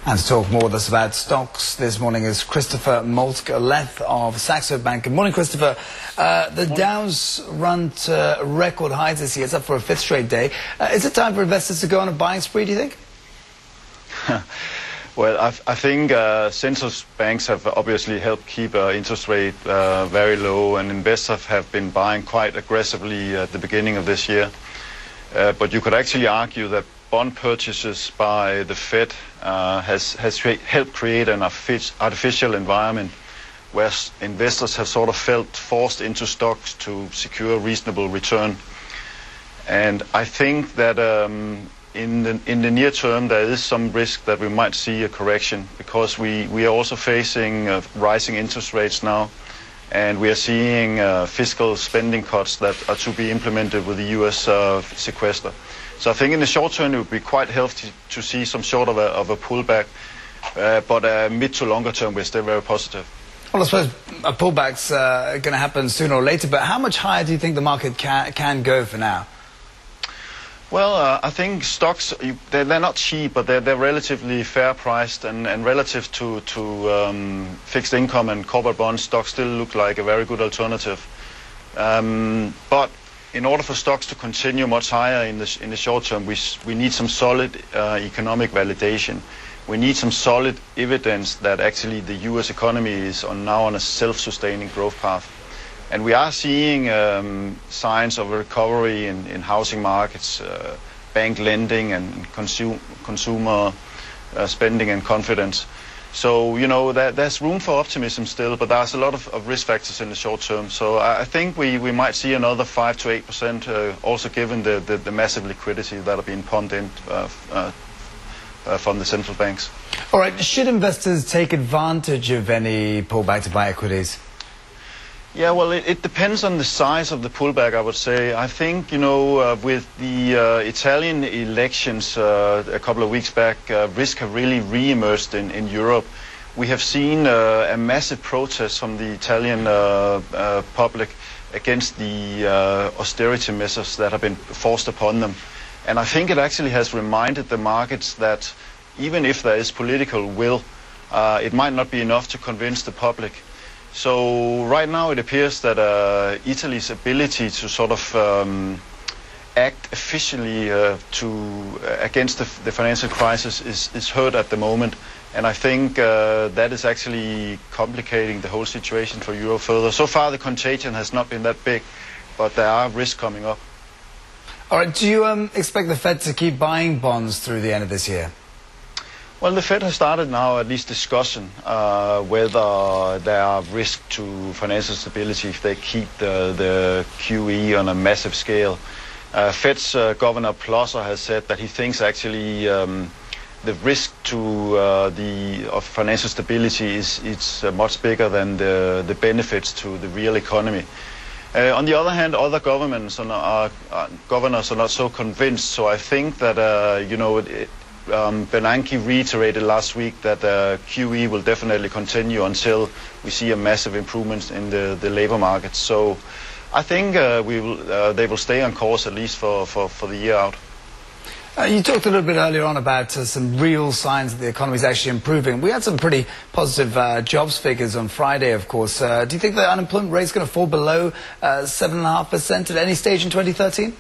And to talk more with us about stocks this morning is Christopher Moltke-Leth of Saxo Bank. Good morning, Christopher. The Dow's run to record highs this year. It's up for a fifth straight day. Is it time for investors to go on a buying spree, do you think? Well, I think central banks have obviously helped keep interest rate very low, and investors have been buying quite aggressively at the beginning of this year. But you could actually argue that bond purchases by the Fed has helped create an artificial environment where investors have sort of felt forced into stocks to secure a reasonable return. And I think that in the near term there is some risk that we might see a correction, because we are also facing rising interest rates now, and we are seeing fiscal spending cuts that are to be implemented with the US sequester. So I think in the short term it would be quite healthy to see some sort of a pullback, but mid to longer term we're still very positive. Well, I suppose a pullback's going to happen sooner or later, but how much higher do you think the market can go for now? Well, I think stocks, they're not cheap, but they're relatively fair priced, and relative to fixed income and corporate bonds, stocks still look like a very good alternative. But in order for stocks to continue much higher in the short term, we need some solid economic validation. We need some solid evidence that actually the US economy is now on a self-sustaining growth path. And we are seeing signs of a recovery in housing markets, bank lending and consumer spending and confidence. So, you know, there's room for optimism still, but there's a lot of risk factors in the short term. So I think we might see another 5 to 8%, also given the massive liquidity that are being pumped in from the central banks. All right, should investors take advantage of any pullback to buy equities? Yeah, well, it depends on the size of the pullback, I would say. I think, you know, with the Italian elections a couple of weeks back, risk have really re-emerged in Europe. We have seen a massive protest from the Italian public against the austerity measures that have been forced upon them. And I think it actually has reminded the markets that even if there is political will, it might not be enough to convince the public. So right now it appears that Italy's ability to sort of act officially against the financial crisis is hurt at the moment, and I think that is actually complicating the whole situation for Europe further. So far the contagion has not been that big, but there are risks coming up. All right, do you expect the Fed to keep buying bonds through the end of this year? Well, the Fed has started now at least discussion whether there are risks to financial stability if they keep the QE on a massive scale. Fed's Governor Plosser has said that he thinks actually the risk to of financial stability is much bigger than the benefits to the real economy. On the other hand, other governors are not so convinced. So I think that you know. Bernanke reiterated last week that QE will definitely continue until we see a massive improvement in the labor market. So I think they will stay on course at least for the year out. You talked a little bit earlier on about some real signs that the economy is actually improving. We had some pretty positive jobs figures on Friday, of course. Do you think the unemployment rate is going to fall below 7.5% at any stage in 2013?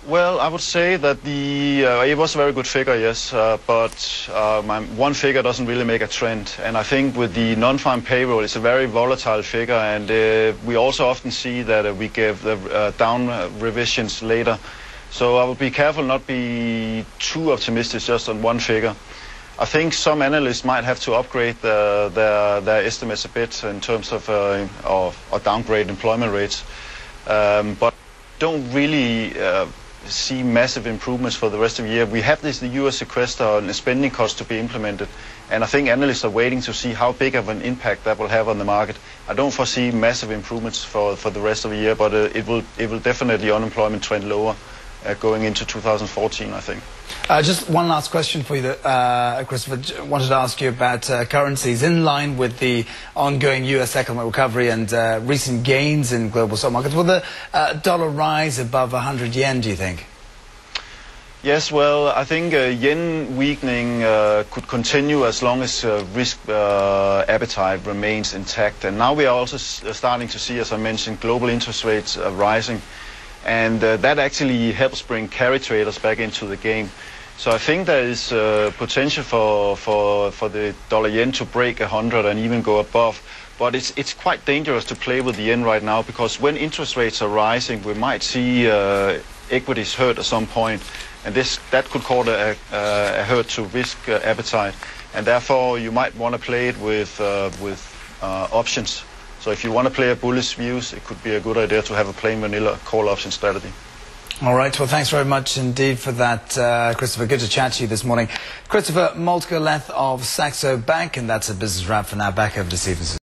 Well, I would say that it was a very good figure, yes, but one figure doesn't really make a trend. And I think with the non-farm payroll, it's a very volatile figure, and we also often see that we give the down revisions later. So I would be careful not be too optimistic just on one figure. I think some analysts might have to upgrade their estimates a bit in terms of or downgrade employment rates, but don't really see massive improvements for the rest of the year. We have the US sequester and spending costs to be implemented, and I think analysts are waiting to see how big of an impact that will have on the market. I don't foresee massive improvements for the rest of the year, but it will definitely unemployment trend lower going into 2014, I think. Just one last question for you, Christopher. Wanted to ask you about currencies. In line with the ongoing US economic recovery and recent gains in global stock markets, will the dollar rise above 100 yen, do you think? Yes, well, I think yen weakening could continue as long as risk appetite remains intact. And now we are also starting to see, as I mentioned, global interest rates rising. And that actually helps bring carry traders back into the game. So I think there is potential for the dollar-yen to break 100 and even go above. But it's quite dangerous to play with the yen right now, because when interest rates are rising, we might see equities hurt at some point. And that could cause a hurt to risk appetite. And therefore, you might want to play it with options. So if you want to play a bullish views, it could be a good idea to have a plain vanilla call option strategy. All right. Well, thanks very much indeed for that, Christopher. Good to chat to you this morning. Christopher Maltker-Leth of Saxo Bank, and that's a business wrap for now. Back over to Stephen.